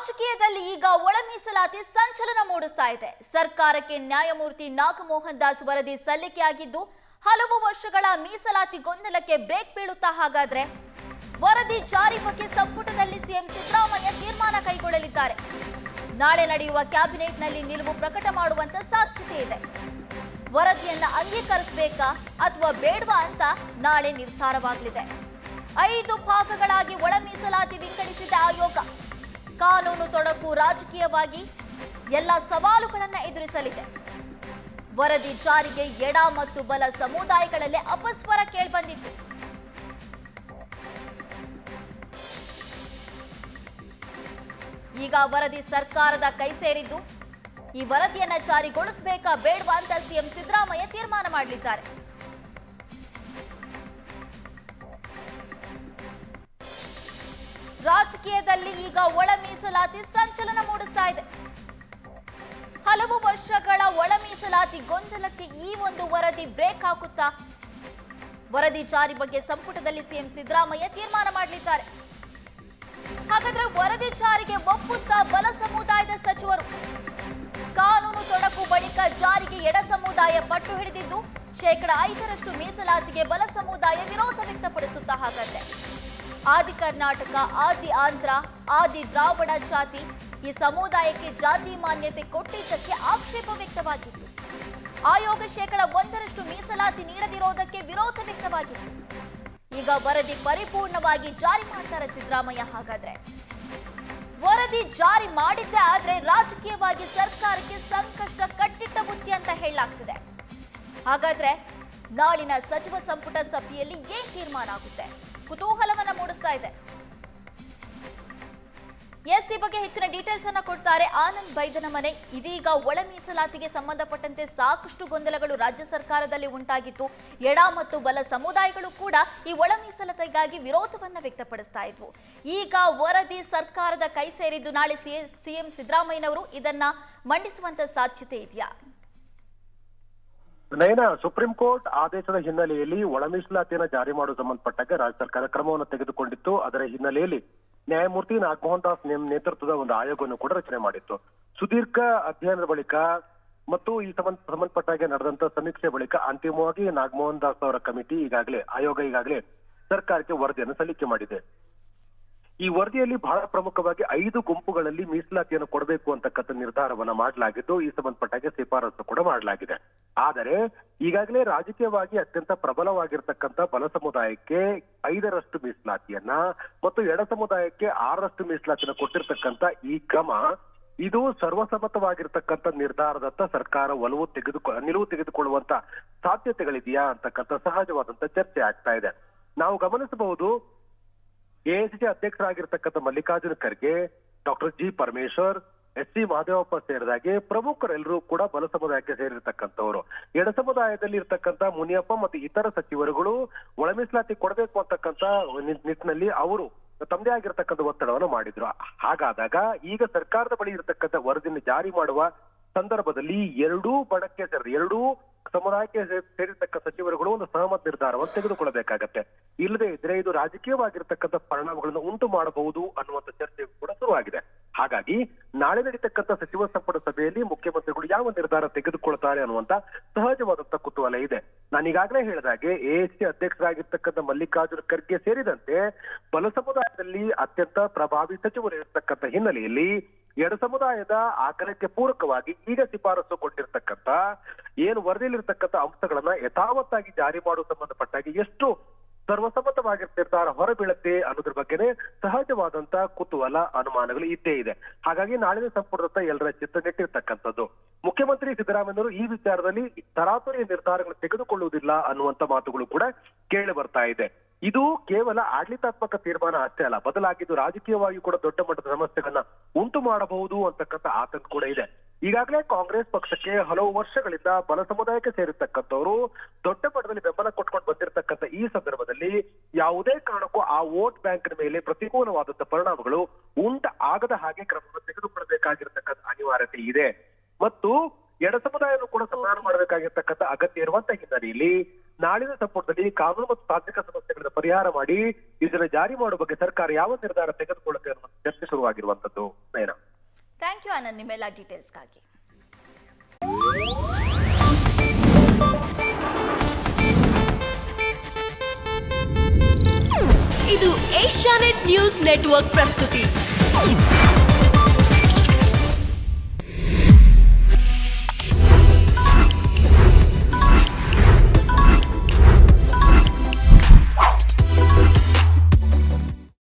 ರಾಜಕೀಯದಲ್ಲಿ ಈಗ ಒಳ ಮೀಸಲಾತಿ ಸಂಚಲನ ಮೂಡಿಸ್ತಾ ಇದೆ. ಸರ್ಕಾರಕ್ಕೆ ನ್ಯಾಯಮೂರ್ತಿ ನಾಗಮೋಹನ್ ದಾಸ್ ವರದಿ ಸಲ್ಲಿಕೆಯಾಗಿದ್ದು ಹಲವು ವರ್ಷಗಳ ಮೀಸಲಾತಿ ಗೊಂದಲಕ್ಕೆ ಬ್ರೇಕ್ ಬೀಳುತ್ತಾ. ಹಾಗಾದ್ರೆ ವರದಿ ಜಾರಿ ಬಗ್ಗೆ ಸಂಪುಟದಲ್ಲಿ ಸಿಎಂ ಸಿದ್ದರಾಮಯ್ಯ ತೀರ್ಮಾನ ಕೈಗೊಳ್ಳಲಿದ್ದಾರೆ. ನಾಳೆ ನಡೆಯುವ ಕ್ಯಾಬಿನೆಟ್ನಲ್ಲಿ ನಿಲುವು ಪ್ರಕಟ ಮಾಡುವಂತ ಸಾಧ್ಯತೆ ಇದೆ. ವರದಿಯನ್ನ ಅಂಗೀಕರಿಸಬೇಕಾ ಅಥವಾ ಬೇಡವಾ ಅಂತ ನಾಳೆ ನಿರ್ಧಾರವಾಗಲಿದೆ. 5 ಭಾಗಗಳಾಗಿ ಒಳ ಮೀಸಲಾತಿ ವಿಂಗಡಿಸಿದ ಆಯೋಗ ಕಾನೂನು ತೊಡಕು ರಾಜಕೀಯವಾಗಿ ಎಲ್ಲ ಸವಾಲುಗಳನ್ನು ಎದುರಿಸಲಿದೆ. ವರದಿ ಜಾರಿಗೆ ಎಡ ಮತ್ತು ಬಲ ಸಮುದಾಯಗಳಲ್ಲೇ ಅಪಸ್ವರ ಕೇಳಿಬಂದಿತ್ತು. ಈಗ ವರದಿ ಸರ್ಕಾರದ ಕೈ ಸೇರಿದ್ದು ಈ ವರದಿಯನ್ನ ಜಾರಿಗೊಳಿಸಬೇಕಾ ಬೇಡವಾ ಅಂತ ಸಿಎಂ ಸಿದ್ದರಾಮಯ್ಯ ತೀರ್ಮಾನ ಮಾಡಲಿದ್ದಾರೆ. ರಾಜಕೀಯದಲ್ಲಿ ಈಗ ಒಳ ಮೀಸಲಾತಿ ಸಂಚಲನ ಮೂಡಿಸ್ತಾ ಇದೆ. ಹಲವು ವರ್ಷಗಳ ಒಳ ಮೀಸಲಾತಿ ಗೊಂದಲಕ್ಕೆ ಈ ಒಂದು ವರದಿ ಬ್ರೇಕ್ ಹಾಕುತ್ತಾ? ವರದಿ ಜಾರಿ ಬಗ್ಗೆ ಸಂಪುಟದಲ್ಲಿ ಸಿಎಂ ಸಿದ್ದರಾಮಯ್ಯ ತೀರ್ಮಾನ ಮಾಡಲಿದ್ದಾರೆ. ಹಾಗಾದ್ರೆ ವರದಿ ಜಾರಿಗೆ ಒಪ್ಪುತ್ತಾ ಬಲ ಸಮುದಾಯದ ಸಚಿವರು? ಕಾನೂನು ತೊಡಕು ಬಳಿಕ ಜಾರಿಗೆ ಎಡ ಸಮುದಾಯ ಪಟ್ಟು ಹಿಡಿದಿದ್ದು 5% ಮೀಸಲಾತಿಗೆ ಬಲ ಸಮುದಾಯ ವಿರೋಧ ವ್ಯಕ್ತಪಡಿಸುತ್ತಾ. ಹಾಗಾದ್ರೆ ಆದಿ ಕರ್ನಾಟಕ, ಆದಿ ಆಂಧ್ರ, ಆದಿ ದ್ರಾವಿಡ ಜಾತಿ ಈ ಸಮುದಾಯಕ್ಕೆ ಜಾತಿ ಮಾನ್ಯತೆ ಕೊಟ್ಟಿದ್ದಕ್ಕೆ ಆಕ್ಷೇಪ ವ್ಯಕ್ತವಾಗಿತ್ತು. ಆಯೋಗ 1% ಮೀಸಲಾತಿ ನೀಡದಿರೋದಕ್ಕೆ ವಿರೋಧ ವ್ಯಕ್ತವಾಗಿತ್ತು. ಈಗ ವರದಿ ಪರಿಪೂರ್ಣವಾಗಿ ಜಾರಿ ಮಾಡ್ತಾರೆ ಸಿದ್ದರಾಮಯ್ಯ. ಹಾಗಾದ್ರೆ ವರದಿ ಜಾರಿ ಮಾಡಿದ್ದೇ ಆದ್ರೆ ರಾಜಕೀಯವಾಗಿ ಸರ್ಕಾರಕ್ಕೆ ಸಂಕಷ್ಟ ಕಟ್ಟಿಟ್ಟ ಬುತ್ತಿ ಅಂತ ಹೇಳಲಾಗ್ತಿದೆ. ಹಾಗಾದ್ರೆ ನಾಳಿನ ಸಚಿವ ಸಂಪುಟ ಸಭೆಯಲ್ಲಿ ಏನ್ ತೀರ್ಮಾನ ಆಗುತ್ತೆ? ಕುತೂಹಲವನ್ನ ಮೂಡಿಸ್ತಾ ಇದೆ. ಈ ಬಗ್ಗೆ ಹೆಚ್ಚಿನ ಡೀಟೇಲ್ಸ್ ಅನ್ನ ಕೊಡ್ತಾರೆ ಆನಂದ್ ಬೈದನಮನೆ. ಇದೀಗ ಒಳ ಮೀಸಲಾತಿಗೆ ಸಂಬಂಧಪಟ್ಟಂತೆ ಸಾಕಷ್ಟು ಗೊಂದಲಗಳು ರಾಜ್ಯ ಸರ್ಕಾರದಲ್ಲಿ ಉಂಟಾಗಿತ್ತು. ಎಡ ಮತ್ತು ಬಲ ಸಮುದಾಯಗಳು ಕೂಡ ಈ ಒಳ ಮೀಸಲಾತಿಗಾಗಿ ವಿರೋಧವನ್ನ ವ್ಯಕ್ತಪಡಿಸ್ತಾ ಇದ್ವು. ಈಗ ವರದಿ ಸರ್ಕಾರದ ಕೈ ಸೇರಿದ್ದು ನಾಳೆ ಸಿಎಂ ಸಿದ್ದರಾಮಯ್ಯನವರು ಇದನ್ನ ಮಂಡಿಸುವಂತ ಸಾಧ್ಯತೆ ಇದೆಯಾ? ನಯನ, ಸುಪ್ರೀಂ ಕೋರ್ಟ್ ಆದೇಶದ ಹಿನ್ನೆಲೆಯಲ್ಲಿ ಒಳ ಮೀಸಲಾತಿಯನ್ನು ಜಾರಿ ಮಾಡುವ ಸಂಬಂಧಪಟ್ಟಾಗ ರಾಜ್ಯ ಸರ್ಕಾರ ಕ್ರಮವನ್ನು ತೆಗೆದುಕೊಂಡಿತ್ತು. ಅದರ ಹಿನ್ನೆಲೆಯಲ್ಲಿ ನ್ಯಾಯಮೂರ್ತಿ ನಾಗಮೋಹನ್ ದಾಸ್ ನೇತೃತ್ವದ ಒಂದು ಆಯೋಗವನ್ನು ಕೂಡ ರಚನೆ ಮಾಡಿತ್ತು. ಸುದೀರ್ಘ ಅಧ್ಯಯನದ ಬಳಿಕ ಮತ್ತು ಈ ಸಂಬಂಧಪಟ್ಟಾಗೆ ನಡೆದಂತ ಸಮೀಕ್ಷೆ ಬಳಿಕ ಅಂತಿಮವಾಗಿ ನಾಗಮೋಹನ್ ದಾಸ್ ಅವರ ಕಮಿಟಿ ಆಯೋಗ ಈಗಾಗಲೇ ಸರ್ಕಾರಕ್ಕೆ ವರದಿಯನ್ನು ಸಲ್ಲಿಕೆ ಮಾಡಿದೆ. ಈ ವರದಿಯಲ್ಲಿ ಬಹಳ ಪ್ರಮುಖವಾಗಿ 5 ಗುಂಪುಗಳಲ್ಲಿ ಮೀಸಲಾತಿಯನ್ನು ಕೊಡಬೇಕು ಅಂತಕ್ಕಂಥ ನಿರ್ಧಾರವನ್ನ ಮಾಡಲಾಗಿದ್ದು, ಈ ಸಂಬಂಧಪಟ್ಟಾಗೆ ಶಿಫಾರಸು ಕೂಡ ಮಾಡಲಾಗಿದೆ. ಆದರೆ ಈಗಾಗಲೇ ರಾಜಕೀಯವಾಗಿ ಅತ್ಯಂತ ಪ್ರಬಲವಾಗಿರ್ತಕ್ಕಂಥ ಬಲ ಸಮುದಾಯಕ್ಕೆ 5% ಮೀಸಲಾತಿಯನ್ನ ಮತ್ತು ಎಡ ಸಮುದಾಯಕ್ಕೆ 6% ಮೀಸಲಾತಿಯನ್ನು ಕೊಟ್ಟಿರ್ತಕ್ಕಂಥ ಈ ಕ್ರಮ ಇದು ಸರ್ವಸಮ್ಮತವಾಗಿರ್ತಕ್ಕಂಥ ನಿರ್ಧಾರದತ್ತ ಸರ್ಕಾರ ನಿಲುವು ತೆಗೆದುಕೊಳ್ಳುವಂತ ಸಾಧ್ಯತೆಗಳಿದೆಯಾ ಅಂತಕ್ಕಂಥ ಸಹಜವಾದಂತ ಚರ್ಚೆ ಆಗ್ತಾ ಇದೆ. ನಾವು ಗಮನಿಸಬಹುದು, ಎಐಸಿಸಿ ಅಧ್ಯಕ್ಷರಾಗಿರ್ತಕ್ಕಂಥ Mallikarjun Kharge, doctor G Parameshwar, SC. Mahadevappa ಸೇರಿದಾಗೆ ಪ್ರಮುಖರೆಲ್ಲರೂ ಕೂಡ ಬಲ ಸಮುದಾಯಕ್ಕೆ ಸೇರಿರ್ತಕ್ಕಂಥವ್ರು. ಎಡ ಸಮುದಾಯದಲ್ಲಿ ಇರ್ತಕ್ಕಂಥ ಮುನಿಯಪ್ಪ ಮತ್ತು ಇತರ ಸಚಿವರುಗಳು ಒಳ ಮೀಸಲಾತಿ ಕೊಡಬೇಕು ಅಂತಕ್ಕಂಥ ನಿಟ್ಟಿನಲ್ಲಿ ಅವರು ತಮ್ಮದೇ ಆಗಿರ್ತಕ್ಕಂಥ ಒತ್ತಡವನ್ನು ಮಾಡಿದ್ರು. ಹಾಗಾದಾಗ ಈಗ ಸರ್ಕಾರದ ಬಳಿ ಇರತಕ್ಕಂಥ ವರದಿಯನ್ನು ಜಾರಿ ಮಾಡುವ ಸಂದರ್ಭದಲ್ಲಿ ಎರಡೂ ಸಮುದಾಯಕ್ಕೆ ಸೇರಿರ್ತಕ್ಕ ಸಚಿವರುಗಳು ಒಂದು ಸಹಮತ ನಿರ್ಧಾರವನ್ನು ತೆಗೆದುಕೊಳ್ಳಬೇಕಾಗತ್ತೆ. ಇಲ್ಲದೆ ಇದ್ರೆ ಇದು ರಾಜಕೀಯವಾಗಿರ್ತಕ್ಕಂಥ ಪರಿಣಾಮಗಳನ್ನು ಉಂಟು ಮಾಡಬಹುದು ಅನ್ನುವಂಥ ಚರ್ಚೆ ಕೂಡ ಶುರುವಾಗಿದೆ. ಹಾಗಾಗಿ ನಾಳೆ ನಡೀತಕ್ಕಂಥ ಸಚಿವ ಸಂಪುಟ ಸಭೆಯಲ್ಲಿ ಮುಖ್ಯಮಂತ್ರಿಗಳು ಯಾವ ನಿರ್ಧಾರ ತೆಗೆದುಕೊಳ್ತಾರೆ ಅನ್ನುವಂತ ಸಹಜವಾದಂತ ಕುತೂಹಲ ಇದೆ. ನಾನು ಈಗಾಗಲೇ ಹೇಳಿದಾಗೆ ಎಐಸಿಸಿ ಅಧ್ಯಕ್ಷರಾಗಿರ್ತಕ್ಕಂಥ ಮಲ್ಲಿಕಾರ್ಜುನ ಖರ್ಗೆ ಸೇರಿದಂತೆ ಬಲ ಸಮುದಾಯದಲ್ಲಿ ಅತ್ಯಂತ ಪ್ರಭಾವಿ ಸಚಿವರು ಇರತಕ್ಕಂಥ ಹಿನ್ನೆಲೆಯಲ್ಲಿ ಎಡ ಸಮುದಾಯದ ಆಗ್ರಹಕ್ಕೆ ಪೂರಕವಾಗಿ ಈಗ ಶಿಫಾರಸು ಕೊಟ್ಟಿರ್ತಕ್ಕಂಥ ಏನು ವರದಿಯಲ್ಲಿರ್ತಕ್ಕಂಥ ಅಂಶಗಳನ್ನ ಯಥಾವತ್ತಾಗಿ ಜಾರಿ ಮಾಡುವ ಸಂಬಂಧಪಟ್ಟಾಗಿ ಎಷ್ಟು ಸರ್ವಸಮ್ಮತವಾಗಿರ್ತಿರ್ತಾರ ಹೊರಬೀಳುತ್ತೆ ಅನ್ನೋದ್ರ ಬಗ್ಗೆನೇ ಸಹಜವಾದಂತ ಕುತೂಹಲ, ಅನುಮಾನಗಳು ಇದ್ದೇ ಇದೆ. ಹಾಗಾಗಿ ನಾಳಿನ ಸಂಪುಟದತ್ತ ಎಲ್ಲರ ಚಿತ್ತ ನೆಟ್ಟಿರ್ತಕ್ಕಂಥದ್ದು. ಮುಖ್ಯಮಂತ್ರಿ ಸಿದ್ದರಾಮಯ್ಯನವರು ಈ ವಿಚಾರದಲ್ಲಿ ತರಾತುರಿಯ ನಿರ್ಧಾರಗಳು ತೆಗೆದುಕೊಳ್ಳುವುದಿಲ್ಲ ಅನ್ನುವಂತ ಮಾತುಗಳು ಕೂಡ ಕೇಳಿ ಬರ್ತಾ ಇದೆ. ಇದು ಕೇವಲ ಆಡಳಿತಾತ್ಮಕ ತೀರ್ಮಾನ ಅಷ್ಟೇ ಅಲ್ಲ, ಬದಲಾಗಿದ್ದು ರಾಜಕೀಯವಾಗಿ ಕೂಡ ದೊಡ್ಡ ಮಟ್ಟದ ಸಮಸ್ಯೆಗಳನ್ನ ಉಂಟು ಮಾಡಬಹುದು ಅಂತಕ್ಕಂಥ ಆತಂಕ ಕೂಡ ಇದೆ. ಈಗಾಗಲೇ ಕಾಂಗ್ರೆಸ್ ಪಕ್ಷಕ್ಕೆ ಹಲವು ವರ್ಷಗಳಿಂದ ಬಲ ಸಮುದಾಯಕ್ಕೆ ಸೇರಿರ್ತಕ್ಕಂಥವ್ರು ದೊಡ್ಡ ಮಟ್ಟದಲ್ಲಿ ಬೆಂಬಲ ಕೊಟ್ಕೊಂಡು ಬಂದಿರತಕ್ಕಂಥ ಈ ಸಂದರ್ಭದಲ್ಲಿ ಯಾವುದೇ ಕಾರಣಕ್ಕೂ ಆ ವೋಟ್ ಬ್ಯಾಂಕ್ ಮೇಲೆ ಪ್ರತಿಕೂಲವಾದಂತಹ ಪರಿಣಾಮಗಳು ಆಗದ ಹಾಗೆ ಕ್ರಮವನ್ನು ತೆಗೆದುಕೊಳ್ಳಬೇಕಾಗಿರ್ತಕ್ಕಂಥ ಅನಿವಾರ್ಯತೆ ಇದೆ. ಮತ್ತು ಎಡ ಸಮುದಾಯವನ್ನು ಕೂಡ ಸಮಾನ ಮಾಡಬೇಕಾಗಿರ್ತಕ್ಕಂಥ ಅಗತ್ಯ ಇರುವಂತ ಹಿನ್ನೆಲೆಯಲ್ಲಿ ನಾಳಿನ ಸಂಪುಟದಲ್ಲಿ ಕಾನೂನು ಮತ್ತು ತಾಂತ್ರಿಕ ಸಮಸ್ಯೆಗಳನ್ನು ಪರಿಹಾರ ಮಾಡಿ ಇದನ್ನು ಜಾರಿ ಮಾಡುವ ಬಗ್ಗೆ ಸರ್ಕಾರ ಯಾವ ನಿರ್ಧಾರ ತೆಗೆದುಕೊಳ್ಳುತ್ತೆ ಅನ್ನುವ ಚರ್ಚೆ ಶುರುವಾಗಿರುವಂತದ್ದು. ನಯನ. ಯು ಆನಂದ್ ನಿಮ್ಮೆಲ್ಲ ಡೀಟೇಲ್ಸ್ಗಾಗಿ. ಇದು ಏಷ್ಯಾನೆಟ್ ನ್ಯೂಸ್ ನೆಟ್ವರ್ಕ್ ಪ್ರಸ್ತುತಿ.